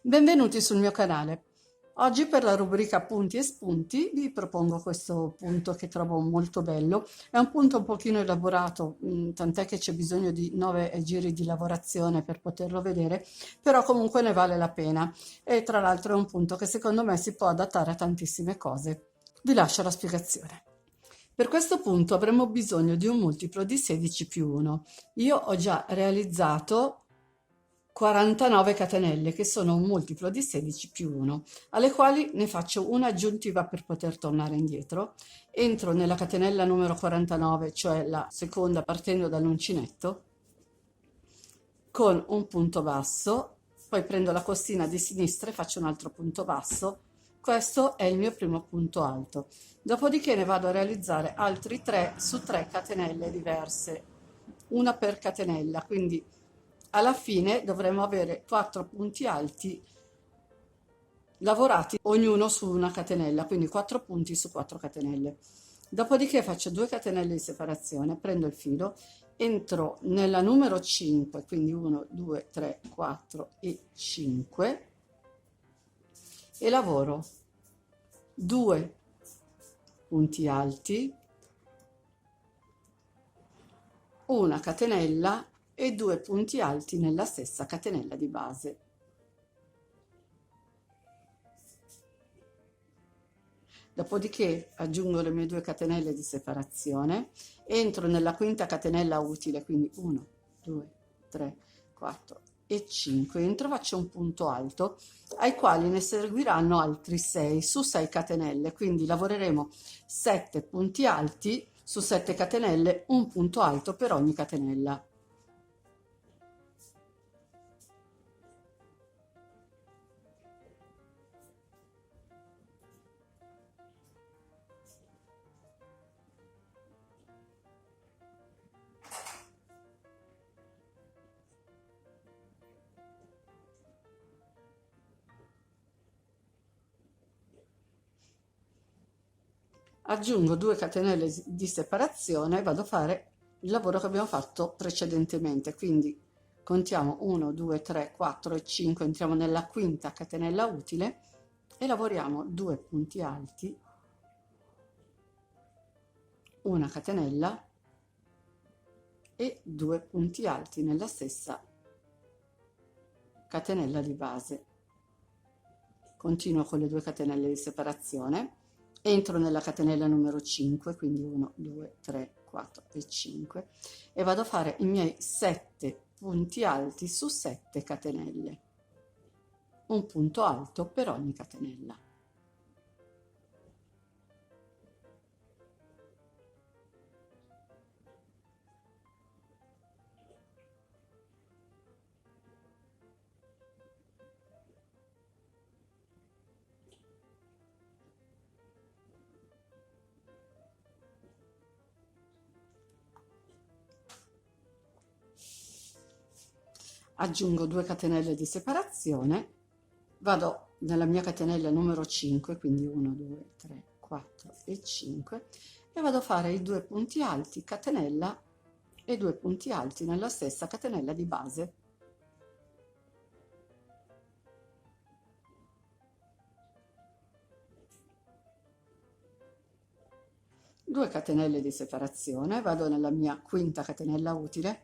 Benvenuti sul mio canale. Oggi per la rubrica punti e spunti vi propongo questo punto che trovo molto bello. È un punto un pochino elaborato, tant'è che c'è bisogno di 9 giri di lavorazione per poterlo vedere, però comunque ne vale la pena. E tra l'altro è un punto che secondo me si può adattare a tantissime cose. Vi lascio la spiegazione. Per questo punto avremo bisogno di un multiplo di 16 più 1. Io ho già realizzato 49 catenelle, che sono un multiplo di 16 più 1, alle quali ne faccio una aggiuntiva per poter tornare indietro. Entro nella catenella numero 49, cioè la seconda partendo dall'uncinetto, con un punto basso, poi prendo la costina di sinistra e faccio un altro punto basso. Questo è il mio primo punto alto. Dopodiché ne vado a realizzare altri 3 su 3 catenelle diverse, una per catenella, quindi alla fine dovremo avere 4 punti alti lavorati ognuno su una catenella, quindi 4 punti su 4 catenelle. Dopodiché faccio 2 catenelle di separazione, prendo il filo, entro nella numero 5, quindi 1, 2, 3, 4 e 5 e lavoro 2 punti alti, una catenella e 2 punti alti nella stessa catenella di base. Dopodiché aggiungo le mie 2 catenelle di separazione, entro nella quinta catenella utile, quindi 1, 2, 3, 4 e 5, entro faccio un punto alto, ai quali ne seguiranno altri 6 su 6 catenelle, quindi lavoreremo 7 punti alti su 7 catenelle, un punto alto per ogni catenella. Aggiungo 2 catenelle di separazione e vado a fare il lavoro che abbiamo fatto precedentemente, quindi contiamo 1, 2, 3, 4 e 5, entriamo nella quinta catenella utile e lavoriamo 2 punti alti, una catenella e 2 punti alti nella stessa catenella di base. Continuo con le 2 catenelle di separazione, entro nella catenella numero 5, quindi 1, 2, 3, 4 e 5 e vado a fare i miei 7 punti alti su 7 catenelle, un punto alto per ogni catenella. Aggiungo 2 catenelle di separazione, vado nella mia catenella numero 5, quindi 1, 2, 3, 4 e 5 e vado a fare i 2 punti alti, catenella e 2 punti alti nella stessa catenella di base. 2 catenelle di separazione, vado nella mia quinta catenella utile,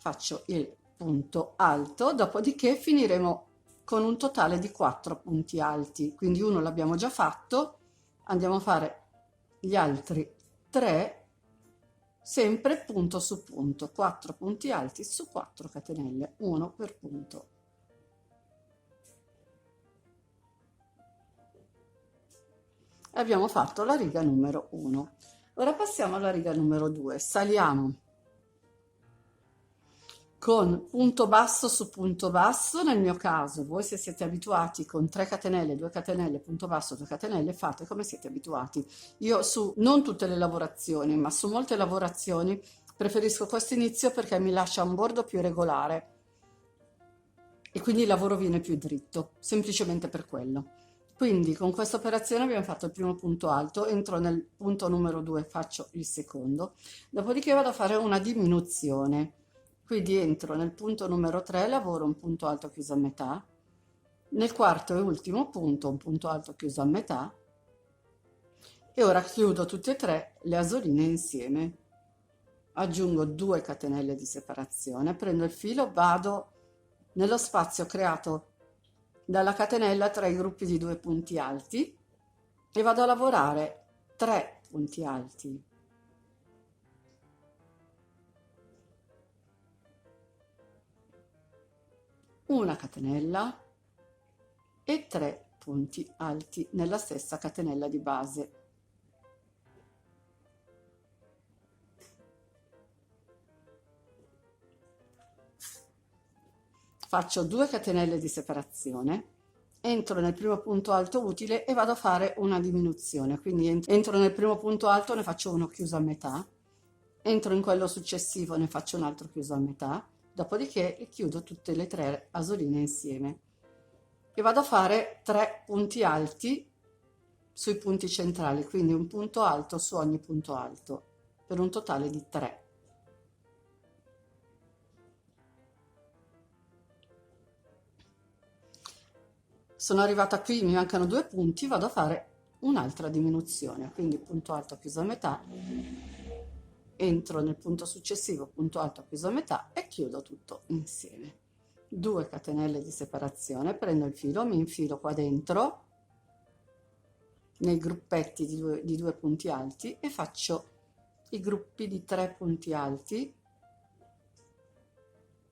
faccio il punto alto, dopodiché finiremo con un totale di 4 punti alti, quindi uno l'abbiamo già fatto, andiamo a fare gli altri 3, sempre punto su punto, 4 punti alti su 4 catenelle, uno per punto. Abbiamo fatto la riga numero 1. Ora passiamo alla riga numero 2, saliamo con punto basso su punto basso. Nel mio caso, voi se siete abituati con 3 catenelle, 2 catenelle, punto basso, 2 catenelle, fate come siete abituati. Io su non tutte le lavorazioni, ma su molte lavorazioni preferisco questo inizio perché mi lascia un bordo più regolare e quindi il lavoro viene più dritto, semplicemente per quello. Quindi con questa operazione abbiamo fatto il primo punto alto, entro nel punto numero 2, faccio il secondo, dopodiché vado a fare una diminuzione. Quindi entro nel punto numero 3, lavoro un punto alto chiuso a metà, nel quarto e ultimo punto un punto alto chiuso a metà, e ora chiudo tutte e tre le asoline insieme. Aggiungo 2 catenelle di separazione, prendo il filo, vado nello spazio creato dalla catenella tra i gruppi di 2 punti alti e vado a lavorare 3 punti alti. Una catenella e 3 punti alti nella stessa catenella di base. Faccio 2 catenelle di separazione, entro nel primo punto alto utile e vado a fare una diminuzione, quindi entro nel primo punto alto, ne faccio uno chiuso a metà, entro in quello successivo, ne faccio un altro chiuso a metà, dopodiché chiudo tutte le 3 asoline insieme e vado a fare 3 punti alti sui punti centrali, quindi un punto alto su ogni punto alto, per un totale di 3. Sono arrivata qui, mi mancano 2 punti, vado a fare un'altra diminuzione, quindi punto alto chiuso a metà, entro nel punto successivo, punto alto chiuso a metà e chiudo tutto insieme. 2 catenelle di separazione, prendo il filo, mi infilo qua dentro nei gruppetti di due punti alti e faccio i gruppi di 3 punti alti.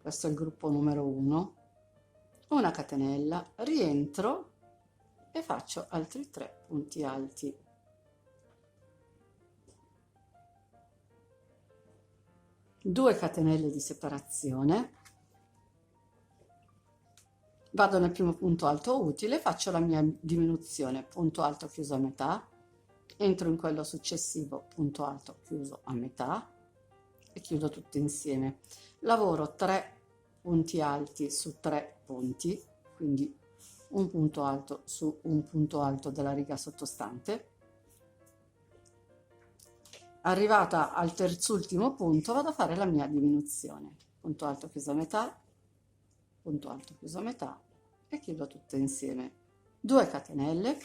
Questo è il gruppo numero 1, una catenella, rientro e faccio altri 3 punti alti. Due catenelle di separazione, vado nel primo punto alto utile, faccio la mia diminuzione, punto alto chiuso a metà, entro in quello successivo, punto alto chiuso a metà e chiudo tutto insieme. Lavoro 3 punti alti su 3 punti, quindi un punto alto su un punto alto della riga sottostante. Arrivata al terzultimo punto vado a fare la mia diminuzione, punto alto chiuso a metà, punto alto chiuso a metà e chiudo tutto insieme. 2 catenelle,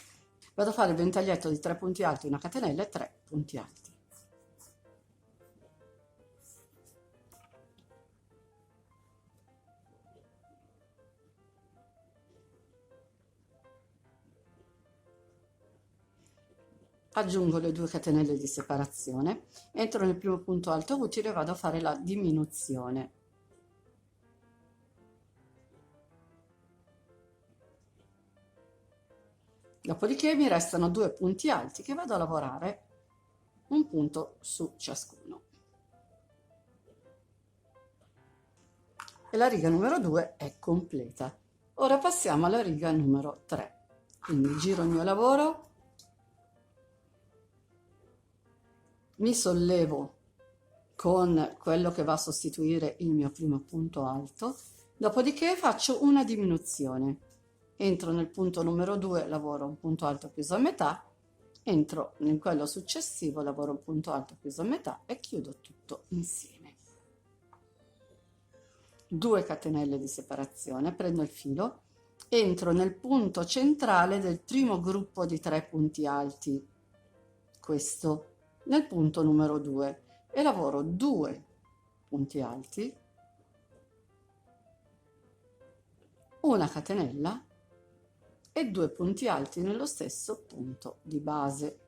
vado a fare il ventaglietto di 3 punti alti, una catenella e 3 punti alti. Aggiungo le 2 catenelle di separazione, entro nel primo punto alto utile e vado a fare la diminuzione. Dopodiché mi restano 2 punti alti che vado a lavorare un punto su ciascuno. E la riga numero 2 è completa. Ora passiamo alla riga numero 3. Quindi giro il mio lavoro, mi sollevo con quello che va a sostituire il mio primo punto alto, dopodiché faccio una diminuzione. Entro nel punto numero 2, lavoro un punto alto chiuso a metà, entro in quello successivo, lavoro un punto alto chiuso a metà e chiudo tutto insieme. 2 catenelle di separazione, prendo il filo, entro nel punto centrale del primo gruppo di 3 punti alti, questo, nel punto numero 2 e lavoro 2 punti alti, una catenella e 2 punti alti nello stesso punto di base.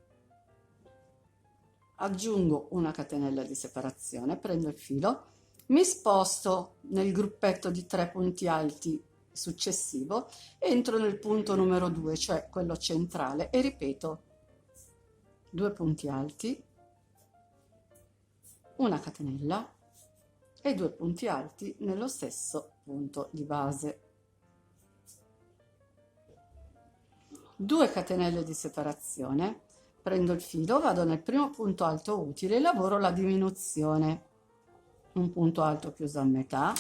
Aggiungo una catenella di separazione, prendo il filo, mi sposto nel gruppetto di 3 punti alti successivo, entro nel punto numero 2, cioè quello centrale, e ripeto 2 punti alti, una catenella e 2 punti alti nello stesso punto di base. 2 catenelle di separazione, prendo il filo, vado nel primo punto alto utile e lavoro la diminuzione, un punto alto chiuso a metà,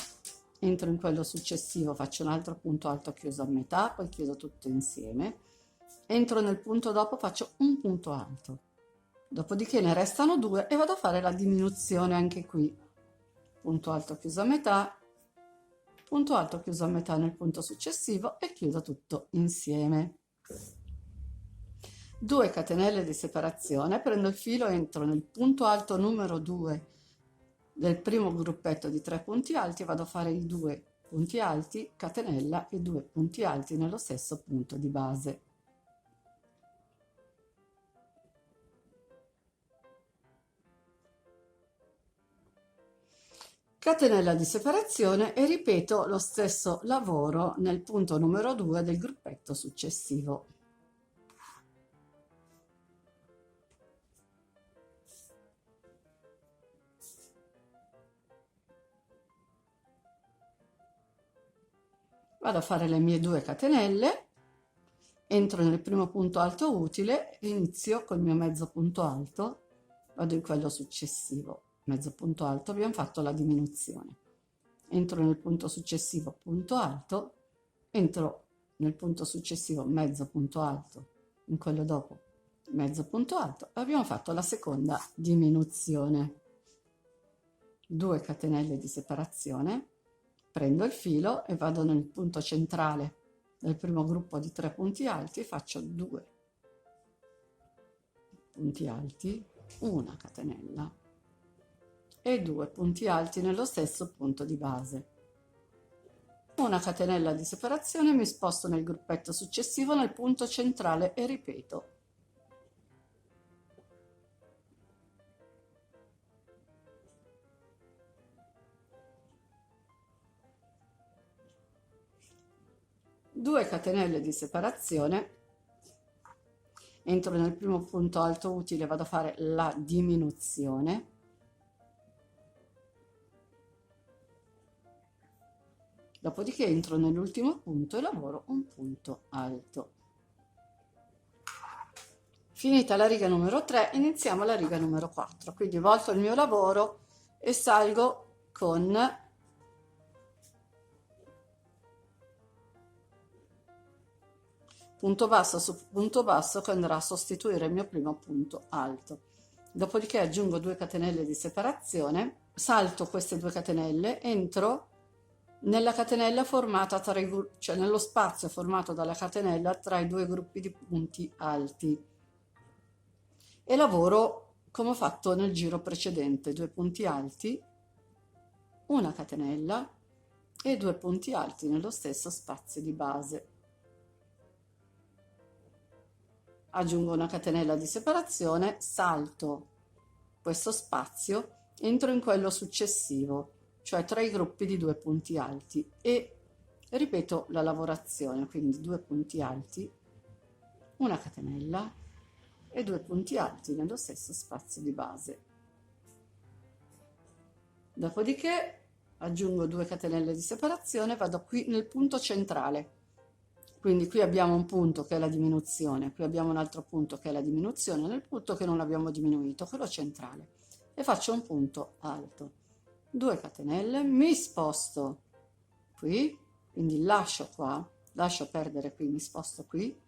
entro in quello successivo, faccio un altro punto alto chiuso a metà, poi chiudo tutto insieme, entro nel punto dopo, faccio un punto alto, dopodiché ne restano 2 e vado a fare la diminuzione anche qui, punto alto chiuso a metà, punto alto chiuso a metà nel punto successivo e chiudo tutto insieme. 2 catenelle di separazione, prendo il filo, entro nel punto alto numero 2 del primo gruppetto di 3 punti alti e vado a fare i 2 punti alti, catenella e 2 punti alti nello stesso punto di base. Catenella di separazione e ripeto lo stesso lavoro nel punto numero 2 del gruppetto successivo. Vado a fare le mie 2 catenelle, entro nel primo punto alto utile, inizio col mio mezzo punto alto, vado in quello successivo, mezzo punto alto, abbiamo fatto la diminuzione. Entro nel punto successivo, punto alto, entro nel punto successivo, mezzo punto alto, in quello dopo, mezzo punto alto, abbiamo fatto la seconda diminuzione. 2 catenelle di separazione, prendo il filo e vado nel punto centrale del primo gruppo di 3 punti alti e faccio 2 punti alti, una catenella e 2 punti alti nello stesso punto di base. Una catenella di separazione, mi sposto nel gruppetto successivo nel punto centrale e ripeto. Due catenelle di separazione, entro nel primo punto alto utile, vado a fare la diminuzione, dopodiché entro nell'ultimo punto e lavoro un punto alto. Finita la riga numero 3, iniziamo la riga numero 4, quindi volto il mio lavoro e salgo con punto basso su punto basso che andrà a sostituire il mio primo punto alto. Dopodiché aggiungo 2 catenelle di separazione, salto queste 2 catenelle, entro nella catenella formata tra cioè nello spazio formato dalla catenella tra i 2 gruppi di punti alti e lavoro come ho fatto nel giro precedente, 2 punti alti, una catenella e 2 punti alti nello stesso spazio di base. Aggiungo una catenella di separazione, salto questo spazio, entro in quello successivo, cioè tra i gruppi di 2 punti alti e ripeto la lavorazione, quindi 2 punti alti, una catenella e 2 punti alti nello stesso spazio di base. Dopodiché aggiungo 2 catenelle di separazione, vado qui nel punto centrale. Quindi qui abbiamo un punto che è la diminuzione, qui abbiamo un altro punto che è la diminuzione, nel punto che non abbiamo diminuito, quello centrale, e faccio un punto alto. 2 catenelle, mi sposto qui, quindi lascio qua, lascio perdere qui, mi sposto qui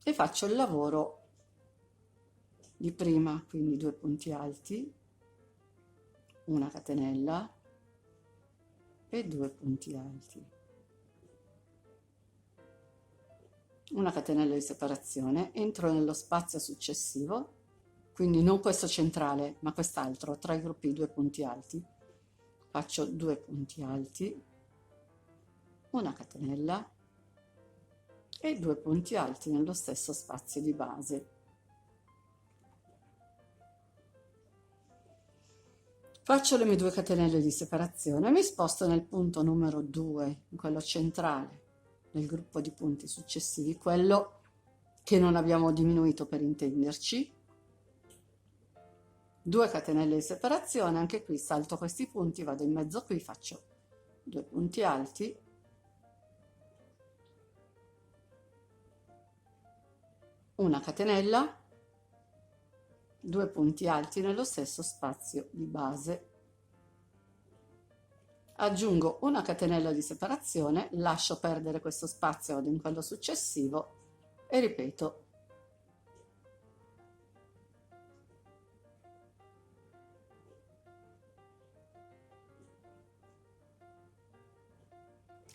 e faccio il lavoro di prima, quindi 2 punti alti, una catenella e 2 punti alti. Una catenella di separazione, entro nello spazio successivo, quindi non questo centrale ma quest'altro, tra i gruppi 2 punti alti, faccio 2 punti alti, una catenella e 2 punti alti nello stesso spazio di base. Faccio le mie 2 catenelle di separazione, mi sposto nel punto numero 2, in quello centrale del gruppo di punti successivi, quello che non abbiamo diminuito per intenderci. 2 catenelle di separazione, anche qui salto questi punti, vado in mezzo qui, faccio 2 punti alti, una catenella, 2 punti alti nello stesso spazio di base. Aggiungo una catenella di separazione, lascio perdere questo spazio, vado in quello successivo e ripeto.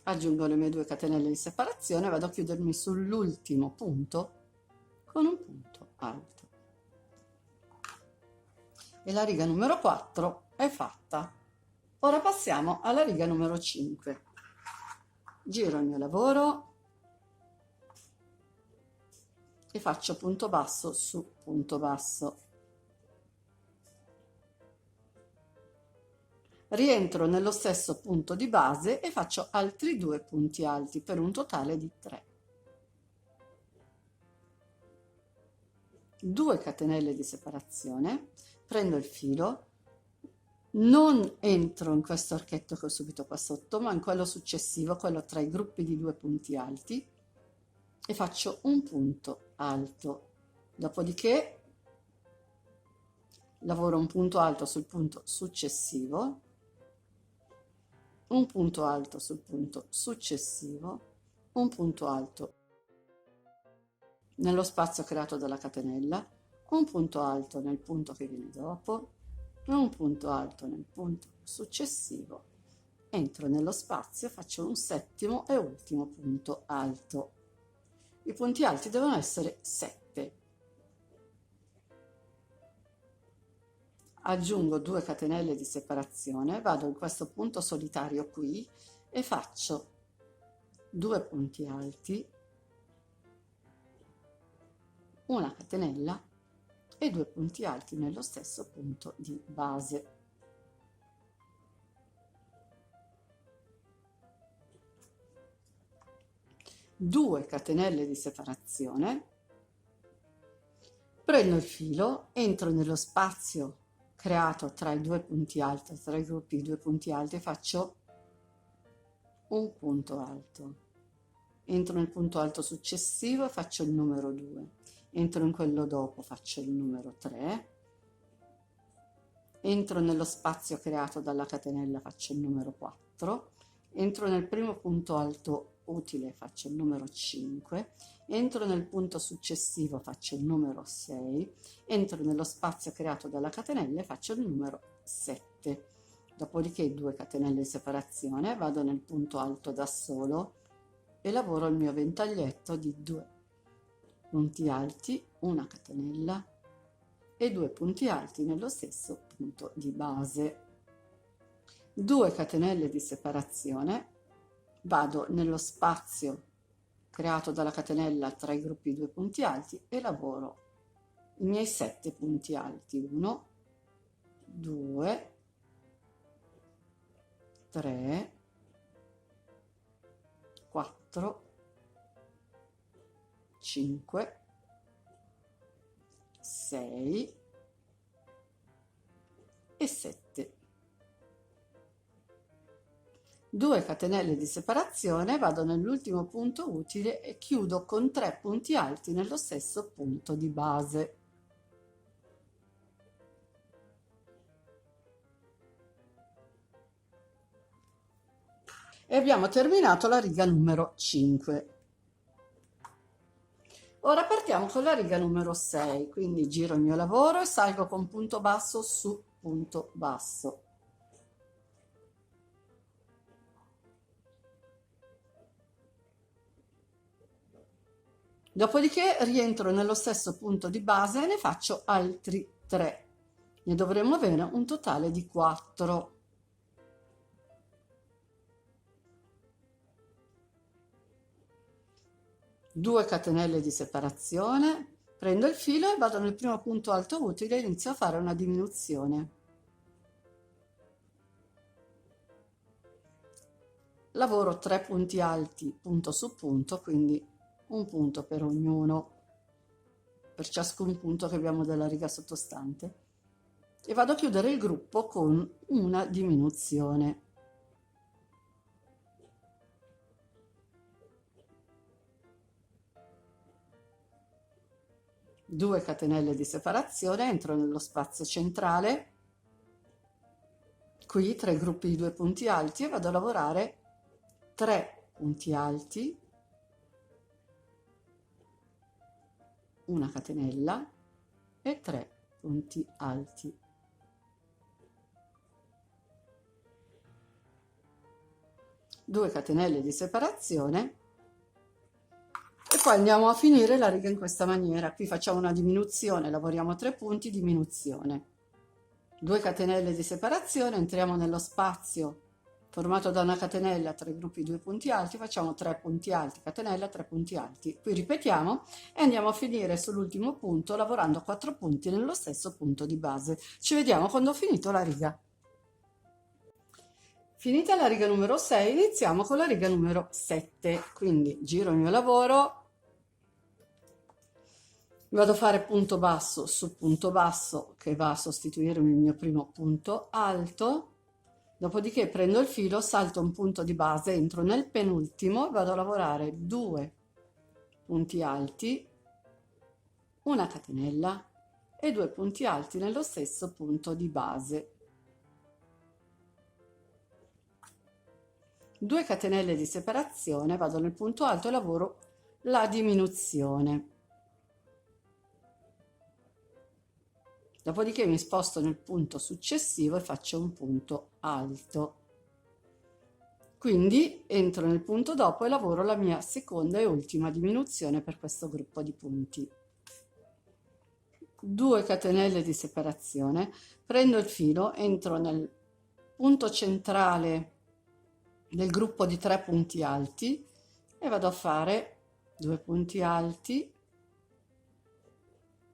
aggiungo le mie 2 catenelle di separazione, vado a chiudermi sull'ultimo punto con un punto alto e la riga numero 4 è fatta. Ora passiamo alla riga numero 5. Giro il mio lavoro e faccio punto basso su punto basso. Rientro nello stesso punto di base e faccio altri 2 punti alti per un totale di 3. 2 catenelle di separazione, prendo il filo, non entro in questo archetto che ho subito qua sotto, ma in quello successivo, quello tra i gruppi di 2 punti alti, e faccio un punto alto. Dopodiché lavoro un punto alto sul punto successivo, un punto alto sul punto successivo, un punto alto nello spazio creato dalla catenella, un punto alto nel punto che viene dopo, un punto alto nel punto successivo, entro nello spazio, faccio un settimo e ultimo punto alto. I punti alti devono essere 7. Aggiungo 2 catenelle di separazione, vado in questo punto solitario qui e faccio 2 punti alti, una catenella e 2 punti alti nello stesso punto di base. Due catenelle di separazione, prendo il filo, entro nello spazio creato tra i 2 punti alti, tra i gruppi di 2 punti alti e faccio un punto alto. Entro nel punto alto successivo e faccio il numero 2. Entro in quello dopo, faccio il numero 3. Entro nello spazio creato dalla catenella, faccio il numero 4. Entro nel primo punto alto utile, faccio il numero 5. Entro nel punto successivo, faccio il numero 6. Entro nello spazio creato dalla catenella e faccio il numero 7. Dopodiché 2 catenelle di separazione, vado nel punto alto da solo e lavoro il mio ventaglietto di 2 punti alti, una catenella e 2 punti alti nello stesso punto di base. 2 catenelle di separazione, vado nello spazio creato dalla catenella tra i gruppi 2 punti alti e lavoro i miei 7 punti alti. 1, 2, 3, 4, 5, 6 e 7. 2 catenelle di separazione, vado nell'ultimo punto utile e chiudo con 3 punti alti nello stesso punto di base. E abbiamo terminato la riga numero 5. Ora partiamo con la riga numero 6, quindi giro il mio lavoro e salgo con punto basso su punto basso. Dopodiché rientro nello stesso punto di base e ne faccio altri 3. Ne dovremo avere un totale di 4. Due catenelle di separazione, prendo il filo e vado nel primo punto alto utile e inizio a fare una diminuzione. Lavoro 3 punti alti punto su punto, quindi un punto per ognuno, per ciascun punto che abbiamo della riga sottostante, e vado a chiudere il gruppo con una diminuzione. Due catenelle di separazione, entro nello spazio centrale, qui tra i gruppi di 2 punti alti, e vado a lavorare 3 punti alti, una catenella e 3 punti alti. 2 catenelle di separazione e poi andiamo a finire la riga in questa maniera. Qui facciamo una diminuzione, lavoriamo 3 punti, diminuzione, 2 catenelle di separazione, entriamo nello spazio formato da una catenella, 3 gruppi, 2 punti alti, facciamo 3 punti alti, catenella, 3 punti alti. Qui ripetiamo e andiamo a finire sull'ultimo punto lavorando 4 punti nello stesso punto di base. Ci vediamo quando ho finito la riga. Finita la riga numero 6, iniziamo con la riga numero 7. Quindi giro il mio lavoro, vado a fare punto basso su punto basso che va a sostituirmi il mio primo punto alto. Dopodiché prendo il filo, salto un punto di base, entro nel penultimo, vado a lavorare 2 punti alti, una catenella e 2 punti alti nello stesso punto di base. 2 catenelle di separazione, vado nel punto alto e lavoro la diminuzione. Dopodiché mi sposto nel punto successivo e faccio un punto alto. Quindi entro nel punto dopo e lavoro la mia seconda e ultima diminuzione per questo gruppo di punti. 2 catenelle di separazione, prendo il filo, entro nel punto centrale del gruppo di 3 punti alti e vado a fare 2 punti alti,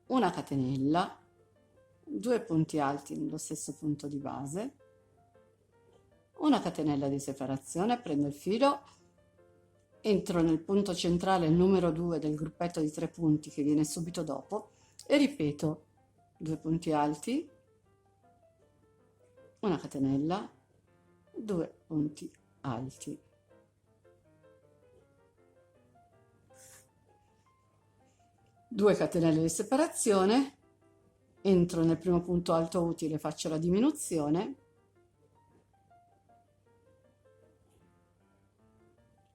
una catenella, 2 punti alti nello stesso punto di base, una catenella di separazione, prendo il filo, entro nel punto centrale, il numero 2 del gruppetto di 3 punti che viene subito dopo e ripeto 2 punti alti, una catenella, 2 punti alti. Due catenelle di separazione, entro nel primo punto alto utile, faccio la diminuzione,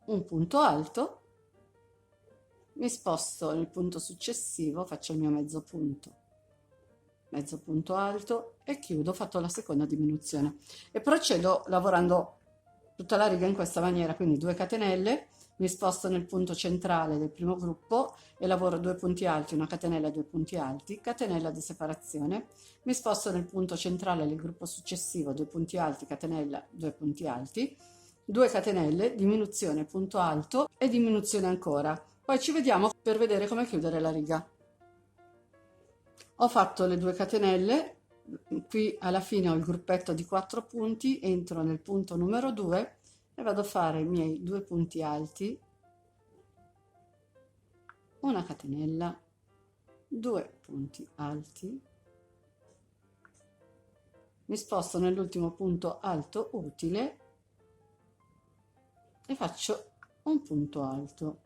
un punto alto, mi sposto nel punto successivo, faccio il mio mezzo punto alto e chiudo, ho fatto la seconda diminuzione e procedo lavorando tutta la riga in questa maniera, quindi 2 catenelle, mi sposto nel punto centrale del primo gruppo e lavoro 2 punti alti, una catenella, 2 punti alti, catenella di separazione, mi sposto nel punto centrale del gruppo successivo, 2 punti alti, catenella, 2 punti alti, 2 catenelle, diminuzione, punto alto e diminuzione ancora. Poi ci vediamo per vedere come chiudere la riga. Ho fatto le 2 catenelle, qui alla fine ho il gruppetto di 4 punti, entro nel punto numero 2 e vado a fare i miei 2 punti alti, una catenella, 2 punti alti, mi sposto nell'ultimo punto alto utile e faccio un punto alto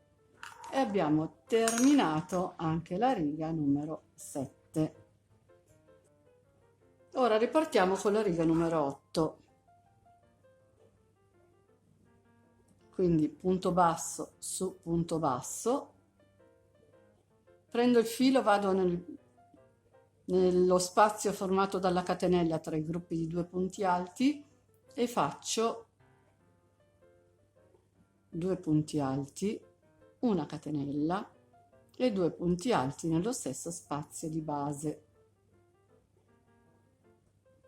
e abbiamo terminato anche la riga numero 7. Ora ripartiamo con la riga numero 8. Quindi punto basso su punto basso, prendo il filo, vado nello spazio formato dalla catenella tra i gruppi di 2 punti alti e faccio 2 punti alti, una catenella e 2 punti alti nello stesso spazio di base.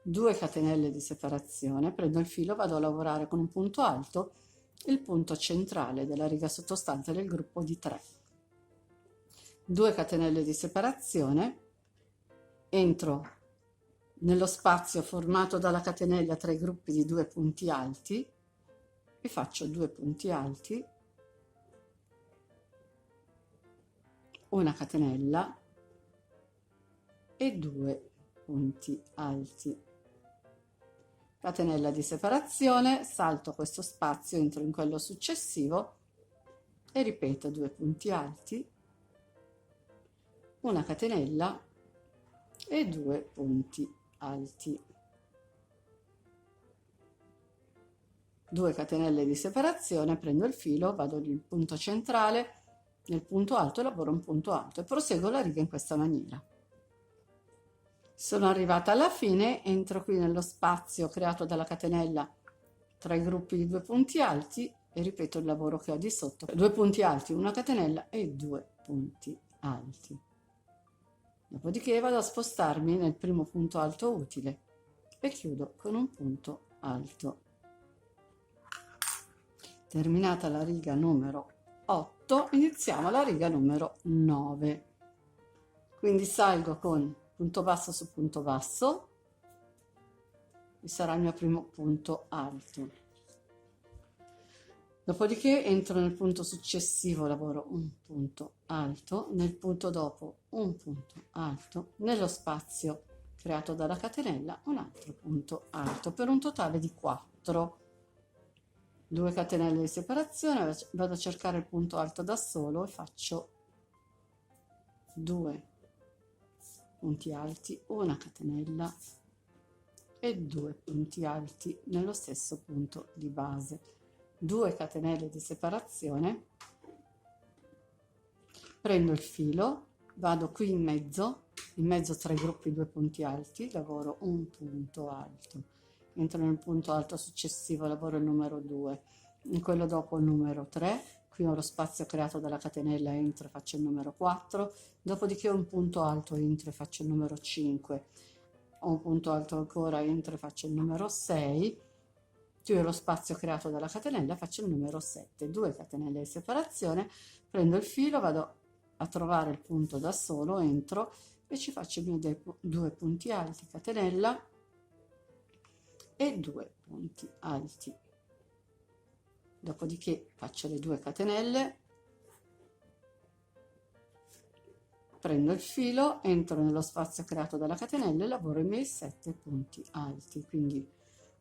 2 catenelle di separazione, prendo il filo, vado a lavorare con un punto alto il punto centrale della riga sottostante del gruppo di 3. 2 catenelle di separazione, entro nello spazio formato dalla catenella tra i gruppi di 2 punti alti e faccio 2 punti alti, una catenella e 2 punti alti. Catenella di separazione, salto questo spazio, entro in quello successivo e ripeto 2 punti alti, una catenella e 2 punti alti. 2 catenelle di separazione, prendo il filo, vado nel punto centrale, nel punto alto lavoro un punto alto e proseguo la riga in questa maniera. Sono arrivata alla fine, entro qui nello spazio creato dalla catenella 3 gruppi di 2 punti alti e ripeto il lavoro che ho di sotto, 2 punti alti, una catenella e 2 punti alti. Dopodiché vado a spostarmi nel primo punto alto utile e chiudo con un punto alto. Terminata la riga numero 8, iniziamo la riga numero 9. Quindi salgo con punto basso su punto basso, e sarà il mio primo punto alto. Dopodiché entro nel punto successivo, lavoro un punto alto, nel punto dopo un punto alto, nello spazio creato dalla catenella un altro punto alto, per un totale di 4. 2 catenelle di separazione, vado a cercare il punto alto da solo e faccio 2 punti alti, una catenella e 2 punti alti nello stesso punto di base. 2 catenelle di separazione, prendo il filo, vado qui in mezzo 3 gruppi 2 punti alti, lavoro un punto alto, entro nel punto alto successivo, lavoro il numero 2, in quello dopo il numero 3, qui ho lo spazio creato dalla catenella, entro e faccio il numero 4, dopodiché ho un punto alto, entro e faccio il numero 5, ho un punto alto ancora, entro e faccio il numero 6, chiudo lo spazio creato dalla catenella, faccio il numero 7, 2 catenelle di separazione, prendo il filo, vado a trovare il punto da solo, entro e ci faccio i miei 2 punti alti, catenella e 2 punti alti. Dopodiché faccio le 2 catenelle, prendo il filo, entro nello spazio creato dalla catenella e lavoro i miei 7 punti alti. Quindi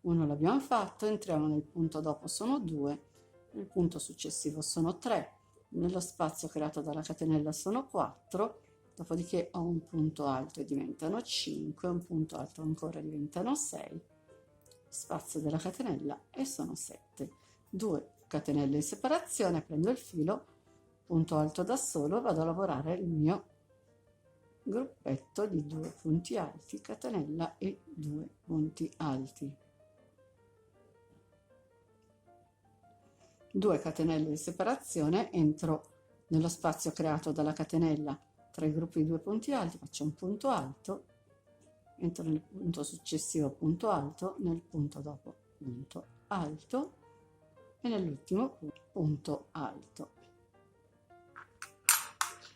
uno l'abbiamo fatto, entriamo nel punto dopo, sono 2, nel punto successivo sono 3, nello spazio creato dalla catenella sono 4, dopodiché ho un punto alto e diventano 5, un punto alto ancora diventano 6, spazio della catenella e sono 7. 2 catenelle di separazione, prendo il filo, punto alto da solo, vado a lavorare il mio gruppetto di 2 punti alti, catenella e 2 punti alti. 2 catenelle di separazione, entro nello spazio creato dalla catenella, 3 gruppi di 2 punti alti, faccio un punto alto, entro nel punto successivo punto alto, nel punto dopo punto alto e nell'ultimo punto alto.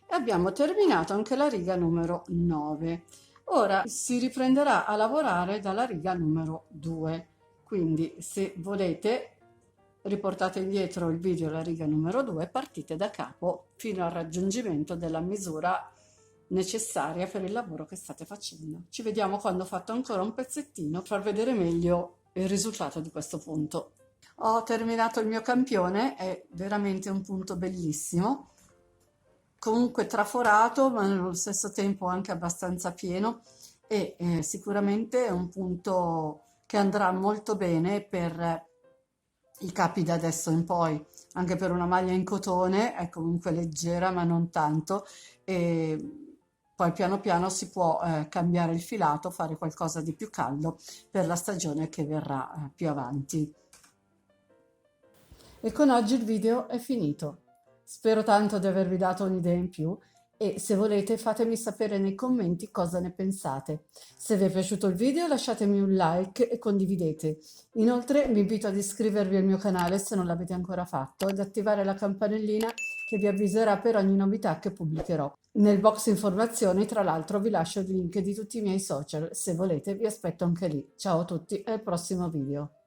E abbiamo terminato anche la riga numero 9. Ora si riprenderà a lavorare dalla riga numero 2, quindi se volete riportate indietro il video alla riga numero 2 e partite da capo fino al raggiungimento della misura necessaria per il lavoro che state facendo. Ci vediamo quando ho fatto ancora un pezzettino per far vedere meglio il risultato di questo punto. Ho terminato il mio campione, è veramente un punto bellissimo, comunque traforato ma nello stesso tempo anche abbastanza pieno e sicuramente è un punto che andrà molto bene per i capi da adesso in poi, anche per una maglia in cotone, è comunque leggera ma non tanto, e poi piano piano si può cambiare il filato, fare qualcosa di più caldo per la stagione che verrà più avanti. E con oggi il video è finito. Spero tanto di avervi dato un'idea in più e se volete fatemi sapere nei commenti cosa ne pensate. Se vi è piaciuto il video lasciatemi un like e condividete. Inoltre vi invito ad iscrivervi al mio canale se non l'avete ancora fatto ed attivare la campanellina che vi avviserà per ogni novità che pubblicherò. Nel box informazioni tra l'altro vi lascio il link di tutti i miei social, se volete vi aspetto anche lì. Ciao a tutti e al prossimo video.